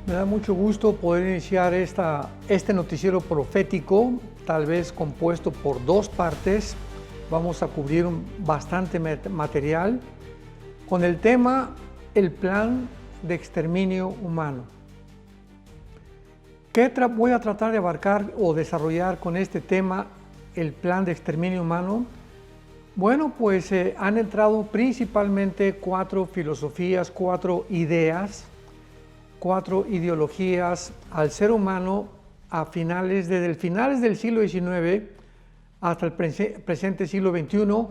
Me da mucho gusto poder iniciar este noticiero profético, tal vez compuesto por dos partes. Vamos a cubrir bastante material con el tema el plan de exterminio humano. ¿Qué voy a tratar de abarcar o desarrollar con este tema, el plan de exterminio humano? Bueno, pues han entrado principalmente cuatro filosofías, cuatro ideas, cuatro ideologías al ser humano desde finales del siglo XIX hasta el presente siglo XXI,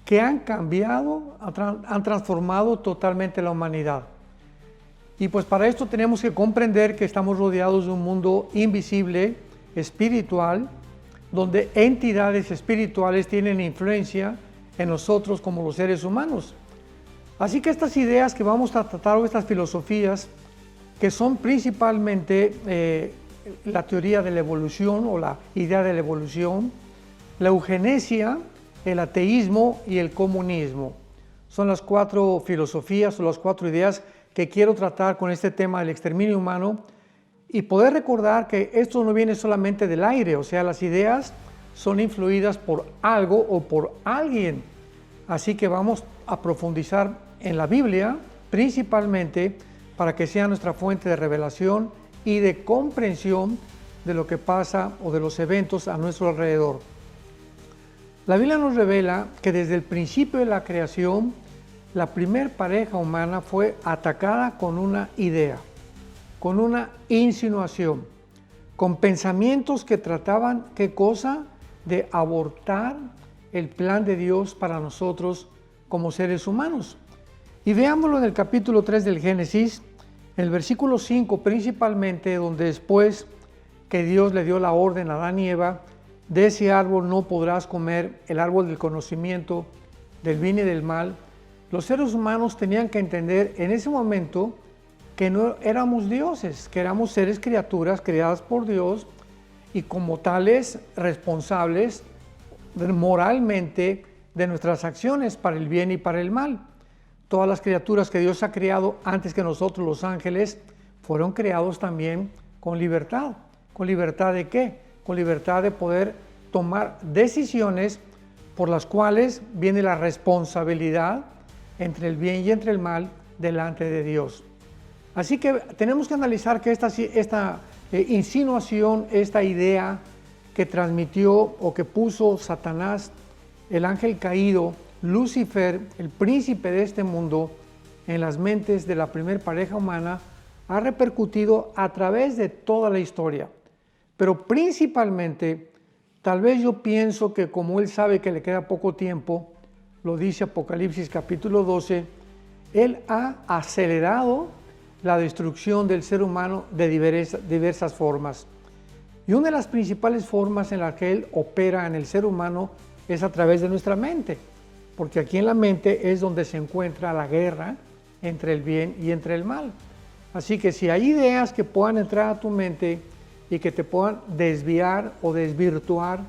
que han cambiado, han transformado totalmente la humanidad. Y pues para esto tenemos que comprender que estamos rodeados de un mundo invisible, espiritual, donde entidades espirituales tienen influencia en nosotros como los seres humanos. Así que estas ideas que vamos a tratar, o estas filosofías, que son principalmente la teoría de la evolución o la idea de la evolución, la eugenesia, el ateísmo y el comunismo. Son las cuatro filosofías o las cuatro ideas que quiero tratar con este tema del exterminio humano y poder recordar que esto no viene solamente del aire, o sea, las ideas son influidas por algo o por alguien. Así que vamos a profundizar en la Biblia, principalmente para que sea nuestra fuente de revelación y de comprensión de lo que pasa o de los eventos a nuestro alrededor. La Biblia nos revela que desde el principio de la creación, la primer pareja humana fue atacada con una idea, con una insinuación, con pensamientos que trataban, ¿qué cosa? De abortar el plan de Dios para nosotros como seres humanos. Y veámoslo en el capítulo 3 del Génesis, en el versículo 5 principalmente, donde después que Dios le dio la orden a Adán y Eva, de ese árbol no podrás comer, el árbol del conocimiento del bien y del mal. Los seres humanos tenían que entender en ese momento que no éramos dioses, que éramos criaturas creadas por Dios y como tales responsables moralmente de nuestras acciones para el bien y para el mal. Todas las criaturas que Dios ha creado antes que nosotros, los ángeles, fueron creados también con libertad. ¿Con libertad de qué? Con libertad de poder tomar decisiones por las cuales viene la responsabilidad entre el bien y entre el mal delante de Dios. Así que tenemos que analizar que esta insinuación, esta idea que transmitió o que puso Satanás, el ángel caído, Lucifer, el príncipe de este mundo, en las mentes de la primer pareja humana, ha repercutido a través de toda la historia. Pero principalmente, tal vez yo pienso que como él sabe que le queda poco tiempo, lo dice Apocalipsis capítulo 12, él ha acelerado la destrucción del ser humano de diversas formas. Y una de las principales formas en las que él opera en el ser humano es a través de nuestra mente, porque aquí en la mente es donde se encuentra la guerra entre el bien y entre el mal. Así que si hay ideas que puedan entrar a tu mente y que te puedan desviar o desvirtuar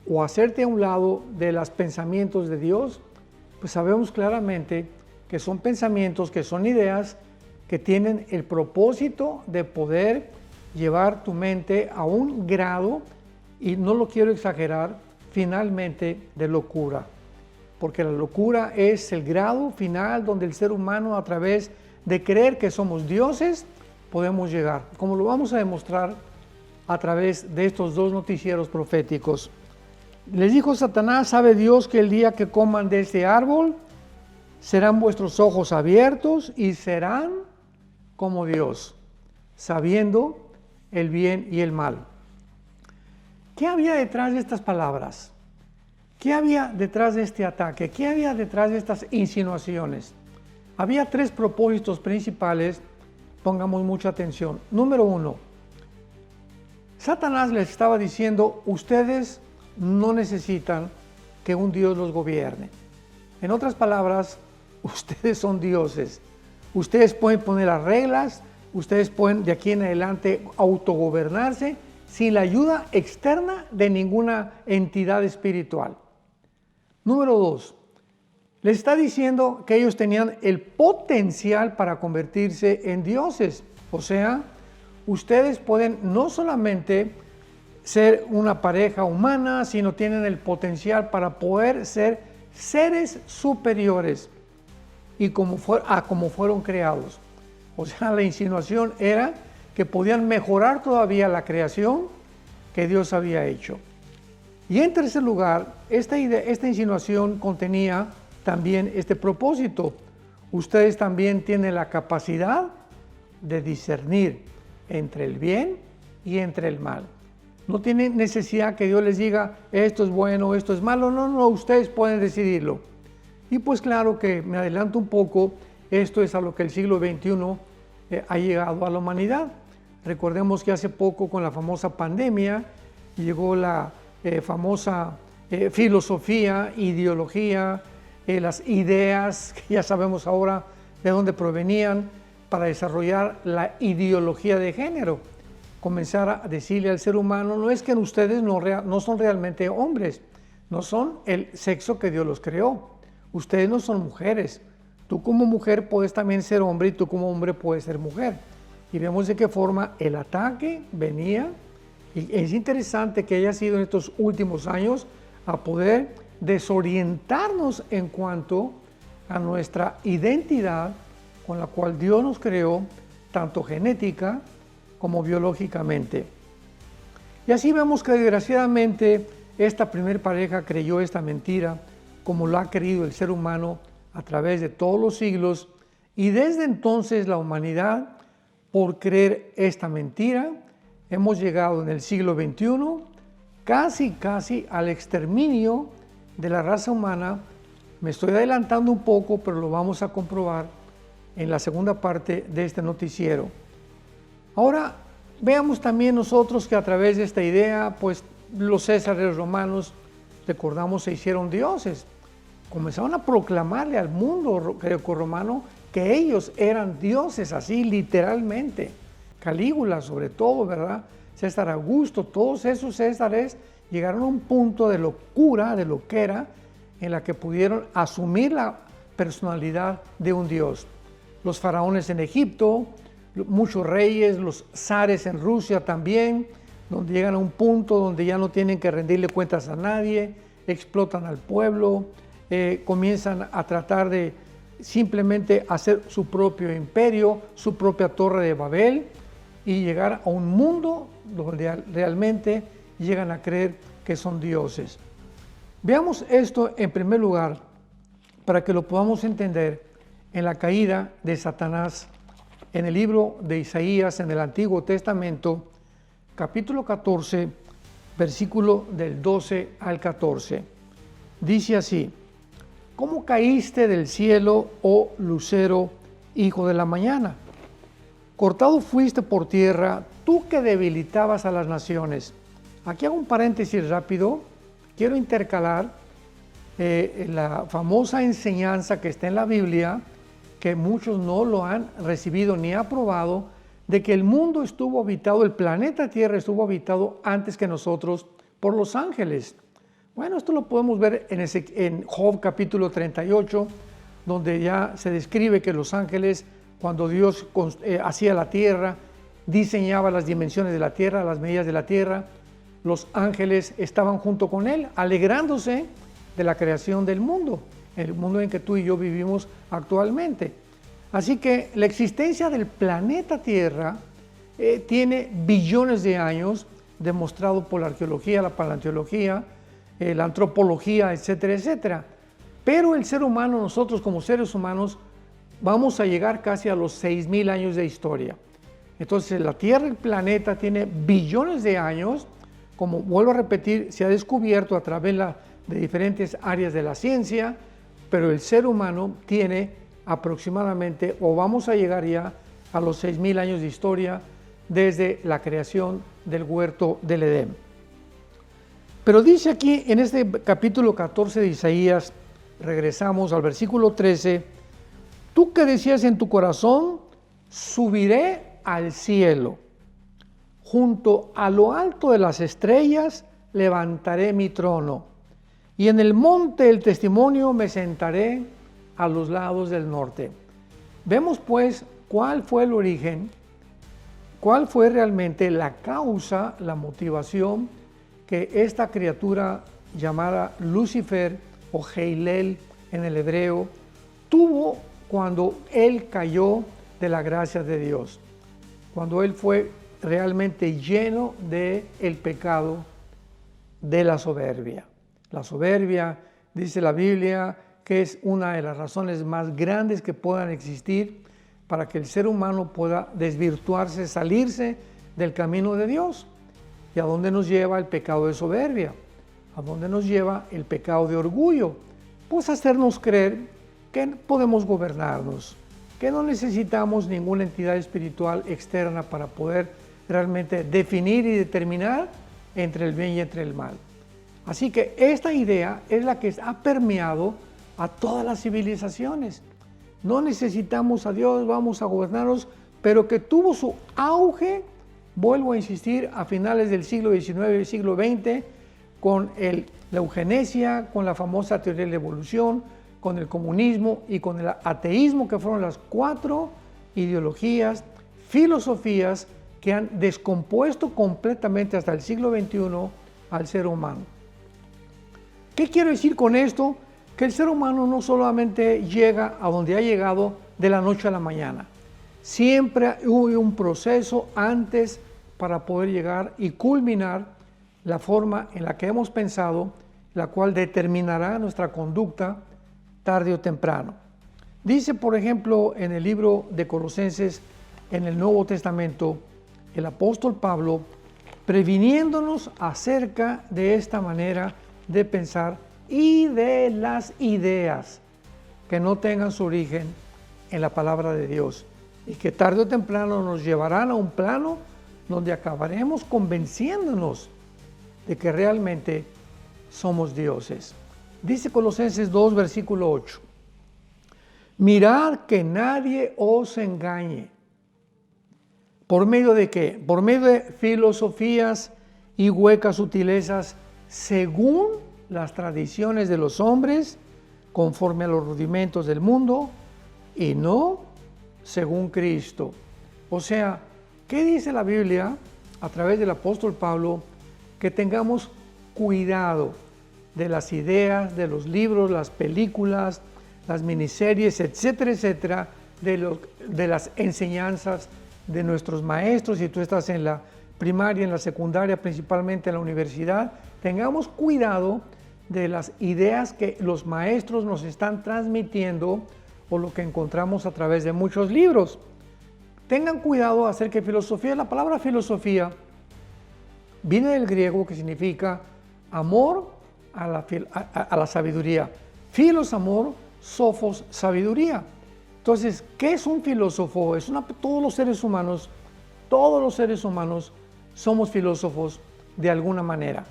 o hacerte a un lado de los pensamientos de Dios, pues sabemos claramente que son pensamientos, que son ideas que tienen el propósito de poder llevar tu mente a un grado, y no lo quiero exagerar, finalmente de locura. Porque la locura es el grado final donde el ser humano, a través de creer que somos dioses, podemos llegar, como lo vamos a demostrar a través de estos dos noticieros proféticos. Les dijo Satanás: ¿sabe Dios que el día que coman de este árbol, serán vuestros ojos abiertos y serán como Dios, sabiendo el bien y el mal? ¿Qué había detrás de estas palabras? ¿Qué había detrás de este ataque? ¿Qué había detrás de estas insinuaciones? Había tres propósitos principales, pongamos mucha atención. Número uno, Satanás les estaba diciendo: ustedes no necesitan que un Dios los gobierne. En otras palabras, ustedes son dioses. Ustedes pueden poner las reglas, ustedes pueden de aquí en adelante autogobernarse sin la ayuda externa de ninguna entidad espiritual. Número dos, les está diciendo que ellos tenían el potencial para convertirse en dioses, o sea, ustedes pueden no solamente ser una pareja humana, sino tienen el potencial para poder ser seres superiores y como fueron creados. O sea, la insinuación era que podían mejorar todavía la creación que Dios había hecho. Y en tercer lugar, esta insinuación contenía también este propósito. Ustedes también tienen la capacidad de discernir entre el bien y entre el mal. No tienen necesidad que Dios les diga esto es bueno, esto es malo. No, ustedes pueden decidirlo. Y pues claro que me adelanto un poco, esto es a lo que el siglo XXI ha llegado a la humanidad. Recordemos que hace poco con la famosa pandemia llegó la famosa filosofía, ideología, las ideas, que ya sabemos ahora de dónde provenían, para desarrollar la ideología de género. Comenzar a decirle al ser humano, no es que ustedes no son realmente hombres, no son el sexo que Dios los creó, ustedes no son mujeres, tú como mujer puedes también ser hombre y tú como hombre puedes ser mujer. Y vemos de qué forma el ataque venía, y es interesante que haya sido en estos últimos años a poder desorientarnos en cuanto a nuestra identidad con la cual Dios nos creó, tanto genética como biológicamente. Y así vemos que desgraciadamente esta primer pareja creyó esta mentira, como lo ha creído el ser humano a través de todos los siglos, y desde entonces la humanidad, por creer esta mentira, hemos llegado en el siglo XXI casi al exterminio de la raza humana. Me estoy adelantando un poco, pero lo vamos a comprobar en la segunda parte de este noticiero. Ahora, veamos también nosotros que a través de esta idea, pues los césares romanos, recordamos, se hicieron dioses. Comenzaron a proclamarle al mundo grecorromano que ellos eran dioses, así literalmente. Calígula sobre todo, ¿verdad? César Augusto, todos esos césares llegaron a un punto de locura, de loquera, en la que pudieron asumir la personalidad de un dios. Los faraones en Egipto, muchos reyes, los zares en Rusia también, donde llegan a un punto donde ya no tienen que rendirle cuentas a nadie, explotan al pueblo, comienzan a tratar de simplemente hacer su propio imperio, su propia torre de Babel, y llegar a un mundo donde realmente llegan a creer que son dioses. Veamos esto en primer lugar para que lo podamos entender en la caída de Satanás en el libro de Isaías en el Antiguo Testamento, capítulo 14, versículo del 12 al 14. Dice así: ¿Cómo caíste del cielo, oh lucero, hijo de la mañana? Cortado fuiste por tierra, tú que debilitabas a las naciones. Aquí hago un paréntesis rápido. Quiero intercalar la famosa enseñanza que está en la Biblia, que muchos no lo han recibido ni aprobado, de que el mundo estuvo habitado, el planeta Tierra estuvo habitado antes que nosotros por los ángeles. Bueno, esto lo podemos ver en Job capítulo 38, donde ya se describe que los ángeles, cuando Dios hacía la tierra, diseñaba las dimensiones de la tierra, las medidas de la tierra, los ángeles estaban junto con él, alegrándose de la creación del mundo, el mundo en que tú y yo vivimos actualmente. Así que la existencia del planeta Tierra tiene billones de años, demostrado por la arqueología, la paleontología, la antropología, etcétera, etcétera. Pero el ser humano, nosotros como seres humanos, vamos a llegar casi a los 6.000 años de historia. Entonces la Tierra, el planeta, tiene billones de años. Como vuelvo a repetir, se ha descubierto a través de diferentes áreas de la ciencia, pero el ser humano tiene aproximadamente, o vamos a llegar ya a los 6.000 años de historia desde la creación del huerto del Edén. Pero dice aquí en este capítulo 14 de Isaías, regresamos al versículo 13, tú que decías en tu corazón, subiré al cielo, junto a lo alto de las estrellas levantaré mi trono, y en el monte del testimonio me sentaré a los lados del norte. Vemos pues cuál fue el origen ¿Cuál fue realmente la causa, la motivación que esta criatura llamada Lucifer o Heilel en el hebreo tuvo cuando él cayó de la gracia de Dios? Cuando él fue realmente lleno del pecado de la soberbia. La soberbia, dice la Biblia, que es una de las razones más grandes que puedan existir para que el ser humano pueda desvirtuarse, salirse del camino de Dios. ¿Y a dónde nos lleva el pecado de soberbia? ¿A dónde nos lleva el pecado de orgullo? Pues hacernos creer que podemos gobernarnos, que no necesitamos ninguna entidad espiritual externa para poder realmente definir y determinar entre el bien y entre el mal. Así que esta idea es la que ha permeado a todas las civilizaciones. No necesitamos a Dios, vamos a gobernarnos, pero que tuvo su auge, vuelvo a insistir, a finales del siglo XIX y siglo XX, con la eugenesia, con la famosa teoría de la evolución, con el comunismo y con el ateísmo, que fueron las 4 ideologías, filosofías que han descompuesto completamente hasta el siglo XXI al ser humano. ¿Qué quiero decir con esto? Que el ser humano no solamente llega a donde ha llegado de la noche a la mañana. Siempre hubo un proceso antes para poder llegar y culminar la forma en la que hemos pensado, la cual determinará nuestra conducta tarde o temprano. Dice, por ejemplo, en el libro de Colosenses, en el Nuevo Testamento, el apóstol Pablo, previniéndonos acerca de esta manera de pensar y de las ideas que no tengan su origen en la palabra de Dios y que tarde o temprano nos llevarán a un plano donde acabaremos convenciéndonos de que realmente somos dioses. Dice Colosenses 2, versículo 8, mirad que nadie os engañe. ¿Por medio de qué? Por medio de filosofías y huecas sutilezas según las tradiciones de los hombres, conforme a los rudimentos del mundo, y no según Cristo. O sea, ¿qué dice la Biblia a través del apóstol Pablo? Que tengamos cuidado de las ideas, de los libros, las películas, las miniseries, etcétera, etcétera, de las enseñanzas de nuestros maestros. Si tú estás en la primaria, en la secundaria, principalmente en la universidad, tengamos cuidado de las ideas que los maestros nos están transmitiendo o lo que encontramos a través de muchos libros. Tengan cuidado acerca de filosofía. La palabra filosofía viene del griego, que significa amor a la sabiduría. Filos, amor, sofos, sabiduría. Entonces, ¿qué es un filósofo? Todos los seres humanos somos filósofos de alguna manera,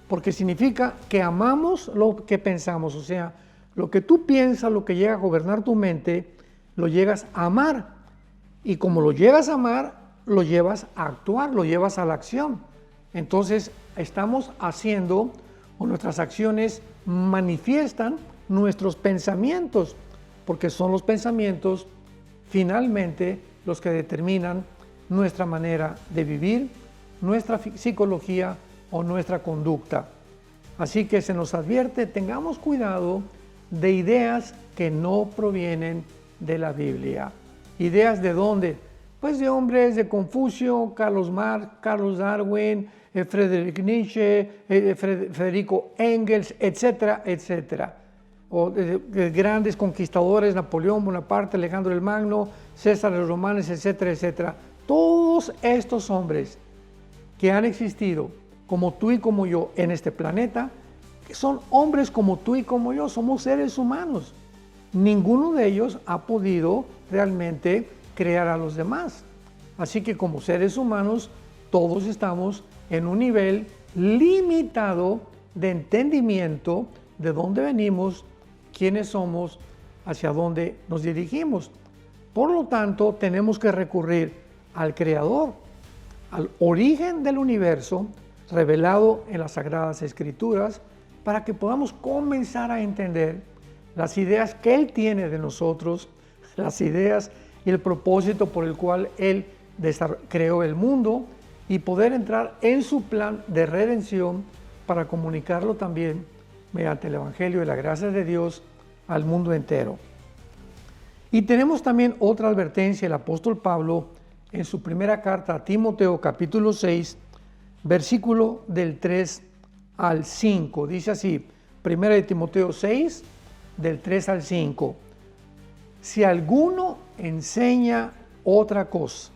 porque significa que amamos lo que pensamos, o sea, lo que tú piensas, lo que llega a gobernar tu mente, lo llegas a amar, y como lo llegas a amar, lo llevas a actuar, lo llevas a la acción. Entonces, estamos haciendo, o nuestras acciones manifiestan nuestros pensamientos, porque son los pensamientos finalmente los que determinan nuestra manera de vivir, nuestra psicología o nuestra conducta. Así que se nos advierte, tengamos cuidado de ideas que no provienen de la Biblia. ¿Ideas de dónde? Pues de hombres de Confucio, Carlos Marx, Carlos Darwin, Friedrich Nietzsche, Federico Engels, etcétera, etcétera. O de grandes conquistadores, Napoleón Bonaparte, Alejandro el Magno, César los Romanos, etcétera, etcétera. Todos estos hombres que han existido, como tú y como yo, en este planeta, son hombres como tú y como yo, somos seres humanos. Ninguno de ellos ha podido realmente crear a los demás. Así que como seres humanos, todos estamos en un nivel limitado de entendimiento de dónde venimos, quiénes somos, hacia dónde nos dirigimos. Por lo tanto, tenemos que recurrir al Creador, al origen del universo, revelado en las Sagradas Escrituras, para que podamos comenzar a entender las ideas que Él tiene de nosotros, las ideas y el propósito por el cual Él creó el mundo y poder entrar en su plan de redención para comunicarlo también mediante el Evangelio y la gracia de Dios al mundo entero. Y tenemos también otra advertencia, el apóstol Pablo en su primera carta a Timoteo capítulo 6, versículo del 3 al 5. Dice así, primera de Timoteo 6, del 3 al 5. Si alguno enseña otra cosa,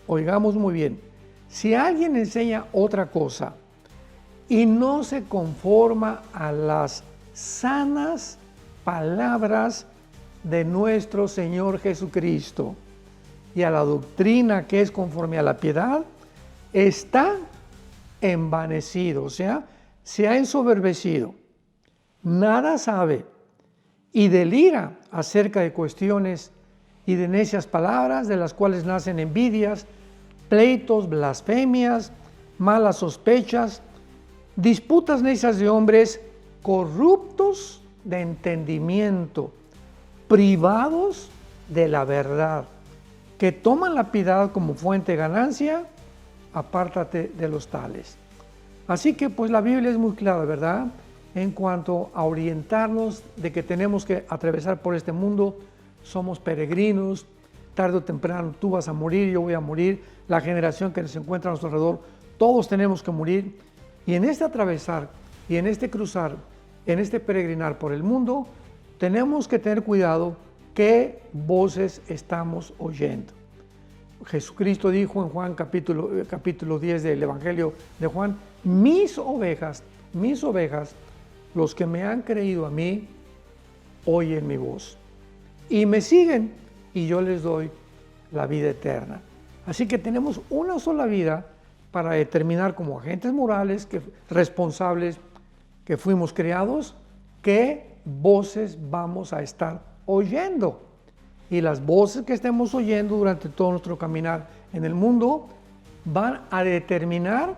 oigamos muy bien, si alguien enseña otra cosa y no se conforma a las sanas palabras de nuestro Señor Jesucristo y a la doctrina que es conforme a la piedad, está envanecido, o sea, se ha ensoberbecido, nada sabe y delira acerca de cuestiones y de necias palabras, de las cuales nacen envidias, pleitos, blasfemias, malas sospechas, disputas necias de hombres corruptos de entendimiento, privados de la verdad, que toman la piedad como fuente de ganancia. Apártate de los tales. Así que pues la Biblia es muy clara, ¿verdad?, en cuanto a orientarnos de que tenemos que atravesar por este mundo. Somos peregrinos, tarde o temprano tú vas a morir, yo voy a morir, la generación que se encuentra a nuestro alrededor, todos tenemos que morir. Y en este atravesar y en este cruzar, en este peregrinar por el mundo, tenemos que tener cuidado qué voces estamos oyendo. Jesucristo dijo en Juan capítulo 10 del Evangelio de Juan, mis ovejas, los que me han creído a mí, oyen mi voz y me siguen y yo les doy la vida eterna. Así que tenemos una sola vida para determinar como agentes morales, responsables que fuimos creados, qué voces vamos a estar oyendo. Y las voces que estemos oyendo durante todo nuestro caminar en el mundo van a determinar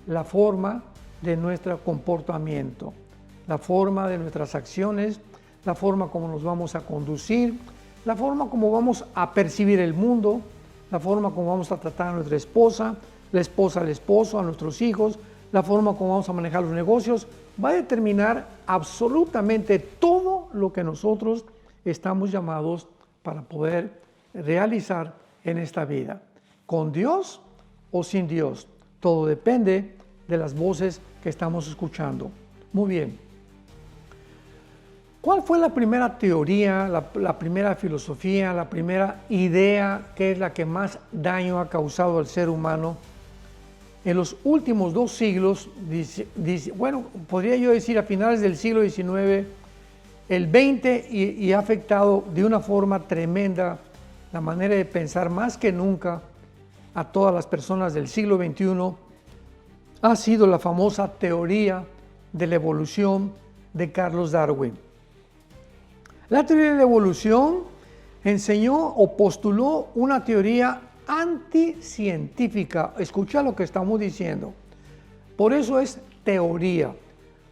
la forma de nuestro comportamiento, la forma de nuestras acciones, la forma como nos vamos a conducir, la forma como vamos a percibir el mundo, la forma como vamos a tratar a nuestra esposa, la esposa al esposo, a nuestros hijos, la forma como vamos a manejar los negocios, va a determinar absolutamente todo lo que nosotros estamos llamados para poder realizar en esta vida, con Dios o sin Dios. Todo depende de las voces que estamos escuchando. Muy bien. ¿Cuál fue la primera teoría, la primera filosofía, la primera idea que es la que más daño ha causado al ser humano? En los últimos 2 siglos, bueno, podría yo decir a finales del siglo XIX, el XX, y ha afectado de una forma tremenda la manera de pensar más que nunca a todas las personas del siglo XXI, ha sido la famosa teoría de la evolución de Carlos Darwin. La teoría de la evolución enseñó o postuló una teoría anticientífica. Escucha lo que estamos diciendo. Por eso es teoría.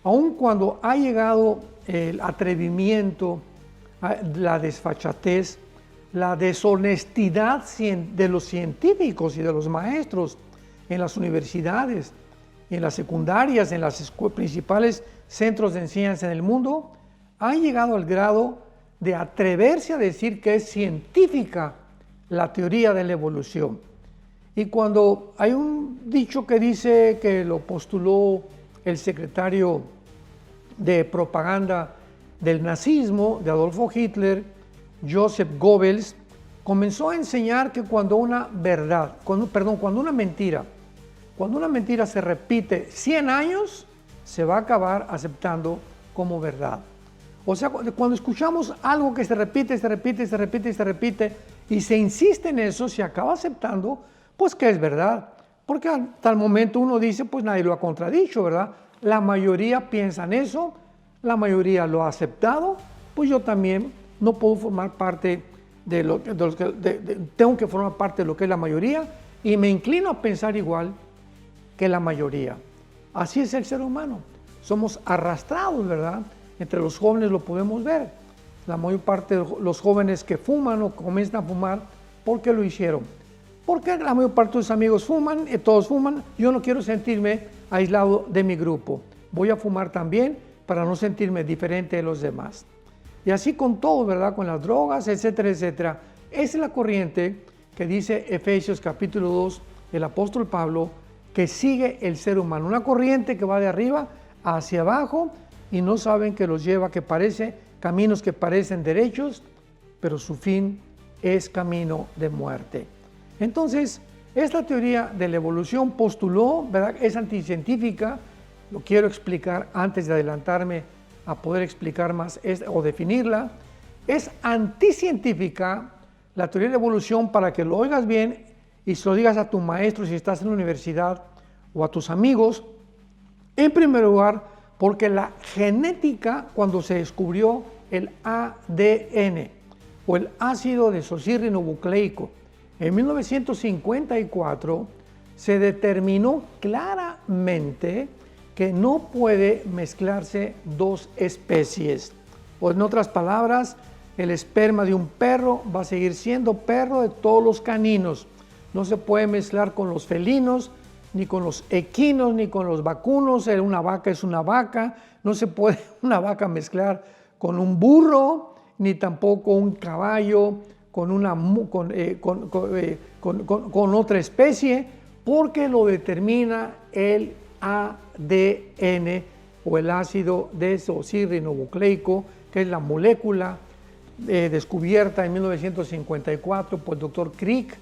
Aun cuando ha llegado el atrevimiento, la desfachatez, la deshonestidad de los científicos y de los maestros en las universidades, en las secundarias, en los principales centros de enseñanza en el mundo, han llegado al grado de atreverse a decir que es científica la teoría de la evolución. Y cuando hay un dicho que dice que lo postuló el secretario de propaganda del nazismo, de Adolfo Hitler, Joseph Goebbels, comenzó a enseñar que cuando una mentira se repite 100 años, se va a acabar aceptando como verdad. O sea, cuando escuchamos algo que se repite y se insiste en eso, se acaba aceptando, pues que es verdad. Porque hasta el momento uno dice, pues nadie lo ha contradicho, ¿verdad? La mayoría piensa en eso, la mayoría lo ha aceptado, pues yo también no puedo formar parte tengo que formar parte de lo que es la mayoría y me inclino a pensar igual que la mayoría. Así es el ser humano. Somos arrastrados, ¿verdad? Entre los jóvenes lo podemos ver. La mayor parte de los jóvenes que fuman o comienzan a fumar, ¿por qué lo hicieron? porque la mayor parte de tus amigos fuman, todos fuman, yo no quiero sentirme aislado de mi grupo. Voy a fumar también para no sentirme diferente de los demás. Y así con todo, ¿verdad? Con las drogas, etcétera, etcétera. Esa es la corriente que dice Efesios capítulo 2, el apóstol Pablo, que sigue el ser humano. Una corriente que va de arriba hacia abajo y no saben que los lleva, que parece caminos que parecen derechos, pero su fin es camino de muerte. Entonces, esta teoría de la evolución postuló, ¿verdad? Es anticientífica, lo quiero explicar antes de adelantarme a poder explicar más o definirla. Es anticientífica la teoría de la evolución, para que lo oigas bien y se lo digas a tu maestro si estás en la universidad o a tus amigos. En primer lugar, porque la genética, cuando se descubrió el ADN o el ácido desoxirribonucleico en 1954, se determinó claramente que no puede mezclarse dos especies. O en otras palabras, el esperma de un perro va a seguir siendo perro de todos los caninos. No se puede mezclar con los felinos, ni con los equinos, ni con los vacunos. Una vaca es una vaca. No se puede una vaca mezclar con un burro, ni tampoco un caballo con otra especie, porque lo determina el ADN o el ácido desoxirribonucleico, que es la molécula descubierta en 1954 por el doctor Crick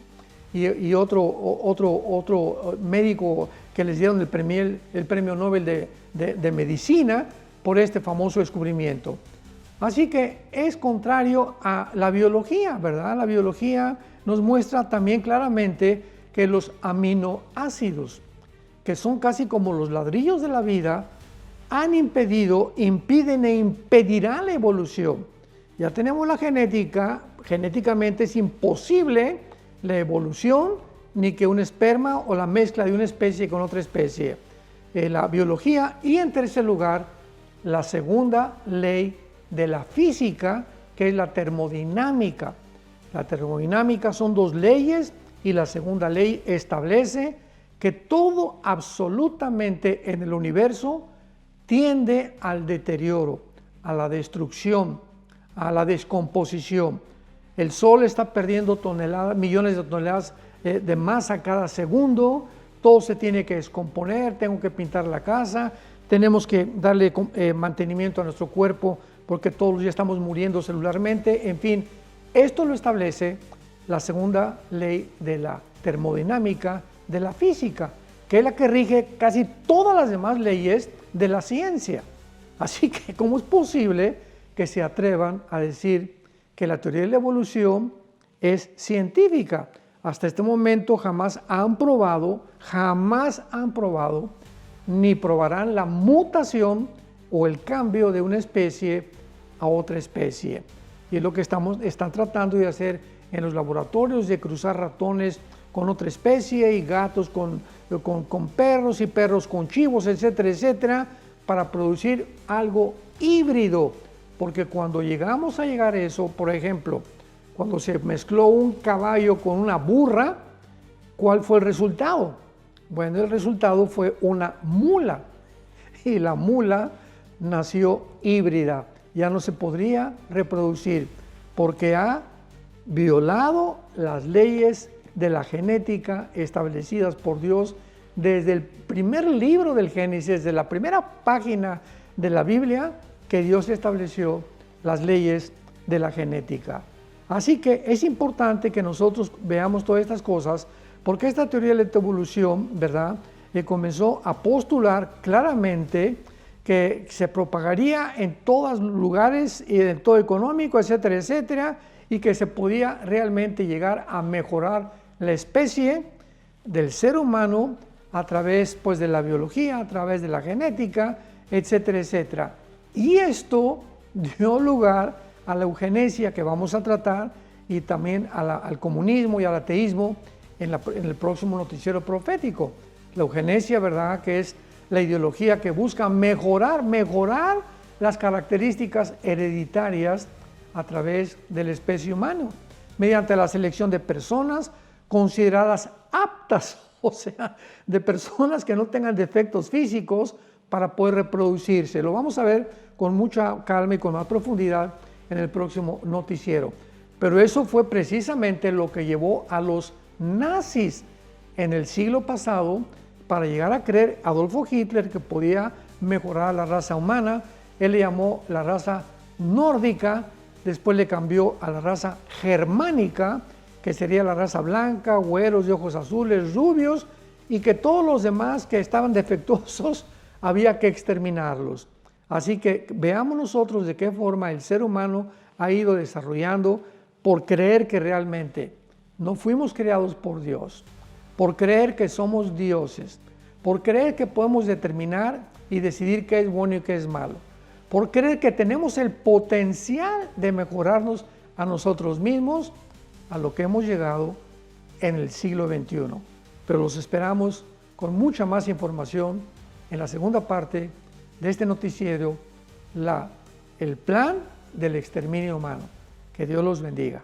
y otro médico que les dieron el premio Nobel de Medicina por este famoso descubrimiento. Así que es contrario a la biología, ¿verdad? La biología nos muestra también claramente que los aminoácidos, que son casi como los ladrillos de la vida, impiden e impedirán la evolución. Ya tenemos la genética, genéticamente es imposible la evolución, ni que un esperma o la mezcla de una especie con otra especie. La biología, y en tercer lugar, la segunda ley de la física, que es la termodinámica. La termodinámica son dos leyes y la segunda ley establece que todo absolutamente en el universo tiende al deterioro, a la destrucción, a la descomposición. El Sol está perdiendo millones de toneladas de masa cada segundo, todo se tiene que descomponer, tengo que pintar la casa, tenemos que darle mantenimiento a nuestro cuerpo porque todos los días estamos muriendo celularmente, en fin, esto lo establece la segunda ley de la termodinámica de la física, que es la que rige casi todas las demás leyes de la ciencia. Así que, ¿cómo es posible que se atrevan a decir que la teoría de la evolución es científica? Hasta este momento jamás han probado, ni probarán la mutación o el cambio de una especie a otra especie. Y es lo que están tratando de hacer en los laboratorios, de cruzar ratones con otra especie y gatos con perros y perros con chivos, etcétera, etcétera, para producir algo híbrido. Porque cuando llegamos a llegar a eso, por ejemplo, cuando se mezcló un caballo con una burra, ¿cuál fue el resultado? Bueno, el resultado fue una mula. Y la mula nació híbrida. Ya no se podría reproducir porque ha violado las leyes de la genética establecidas por Dios desde el primer libro del Génesis, de la primera página de la Biblia, que Dios estableció las leyes de la genética. Así que es importante que nosotros veamos todas estas cosas, porque esta teoría de la evolución, ¿verdad?, comenzó a postular claramente que se propagaría en todos los lugares y en todo económico, etcétera, etcétera, y que se podía realmente llegar a mejorar la especie del ser humano a través, pues, de la biología, a través de la genética, etcétera, etcétera. Y esto dio lugar a la eugenesia, que vamos a tratar, y también al comunismo y al ateísmo en el próximo noticiero profético. La eugenesia, ¿verdad?, que es la ideología que busca mejorar las características hereditarias a través de la especie humana, mediante la selección de personas consideradas aptas, o sea, de personas que no tengan defectos físicos para poder reproducirse. Lo vamos a ver con mucha calma y con más profundidad en el próximo noticiero. Pero eso fue precisamente lo que llevó a los nazis en el siglo pasado para llegar a creer Adolfo Hitler que podía mejorar la raza humana. Él le llamó la raza nórdica, después le cambió a la raza germánica, que sería la raza blanca, güeros de ojos azules, rubios, y que todos los demás que estaban defectuosos había que exterminarlos. Así que veamos nosotros de qué forma el ser humano ha ido desarrollando por creer que realmente no fuimos creados por Dios, por creer que somos dioses, por creer que podemos determinar y decidir qué es bueno y qué es malo, por creer que tenemos el potencial de mejorarnos a nosotros mismos, a lo que hemos llegado en el siglo XXI. Pero los esperamos con mucha más información en la segunda parte de este noticiero, el plan del exterminio humano. Que Dios los bendiga.